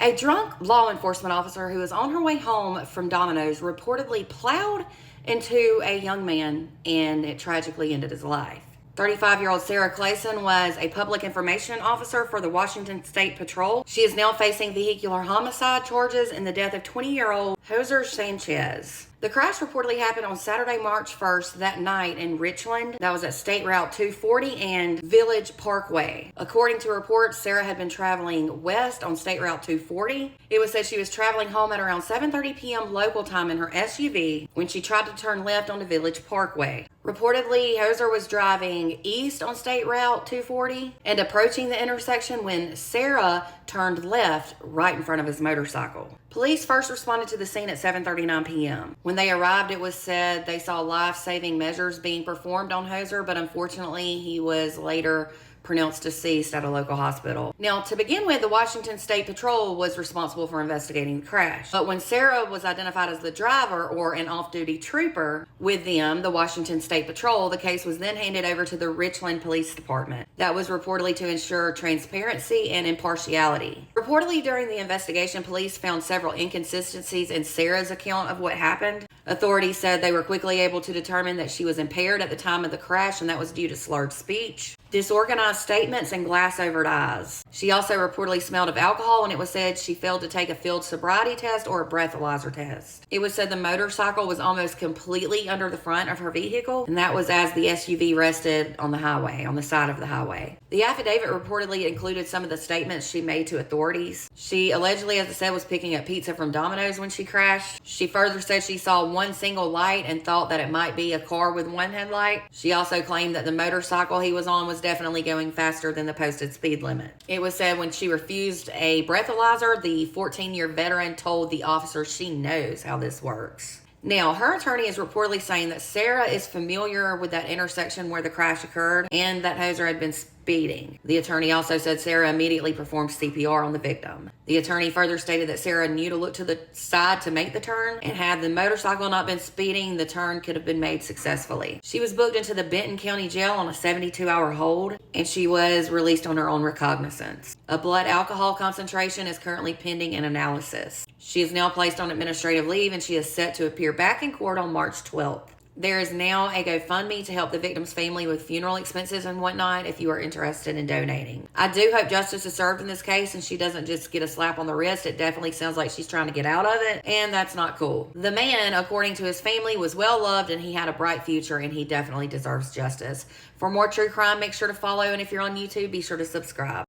A drunk law enforcement officer who was on her way home from Domino's reportedly plowed into a young man, and it tragically ended his life. 35-year-old Sarah Clayson was a public information officer for the Washington State Patrol. She is now facing vehicular homicide charges in the death of 20-year-old Jose Sanchez. The crash reportedly happened on Saturday, March 1st that night in Richland. That was at State Route 240 and Village Parkway. According to reports, Sarah had been traveling west on State Route 240. It was said she was traveling home at around 7:30 p.m. local time in her SUV when she tried to turn left onto Village Parkway. Reportedly, Jose was driving east on State Route 240 and approaching the intersection when Sarah turned left right in front of his motorcycle. Police first responded to the scene at 7:39 p.m. When they arrived, it was said they saw life-saving measures being performed on Jose, but unfortunately, he was later pronounced deceased at a local hospital. Now, to begin with, the Washington State Patrol was responsible for investigating the crash. But when Sarah was identified as the driver or an off-duty trooper with them, the Washington State Patrol, the case was then handed over to the Richland Police Department. That was reportedly to ensure transparency and impartiality. Reportedly, during the investigation, police found several inconsistencies in Sarah's account of what happened. Authorities said they were quickly able to determine that she was impaired at the time of the crash, and that was due to slurred speech, disorganized statements, and glass-over eyes. She also reportedly smelled of alcohol, and it was said she failed to take a field sobriety test or a breathalyzer test. It was said the motorcycle was almost completely under the front of her vehicle, and that was as the SUV rested on the highway, on the side of the highway. The affidavit reportedly included some of the statements she made to authorities. She allegedly, as I said, was picking up pizza from Domino's when she crashed. She further said she saw one single light and thought that it might be a car with one headlight. She also claimed that the motorcycle he was on was definitely going faster than the posted speed limit. It was said when she refused a breathalyzer, the 14-year veteran told the officer she knows how this works. Now, her attorney is reportedly saying that Sarah is familiar with that intersection where the crash occurred and that Jose had been speeding. The attorney also said Sarah immediately performed CPR on the victim. The attorney further stated that Sarah knew to look to the side to make the turn, and had the motorcycle not been speeding, the turn could have been made successfully. She was booked into the Benton County Jail on a 72-hour hold, and she was released on her own recognizance. A blood alcohol concentration is currently pending an analysis. She is now placed on administrative leave, and she is set to appear back in court on March 12th. There is now a GoFundMe to help the victim's family with funeral expenses and whatnot if you are interested in donating. I do hope justice is served in this case and she doesn't just get a slap on the wrist. It definitely sounds like she's trying to get out of it, and that's not cool. The man, according to his family, was well loved and he had a bright future, and he definitely deserves justice. For more true crime, make sure to follow, and if you're on YouTube, be sure to subscribe.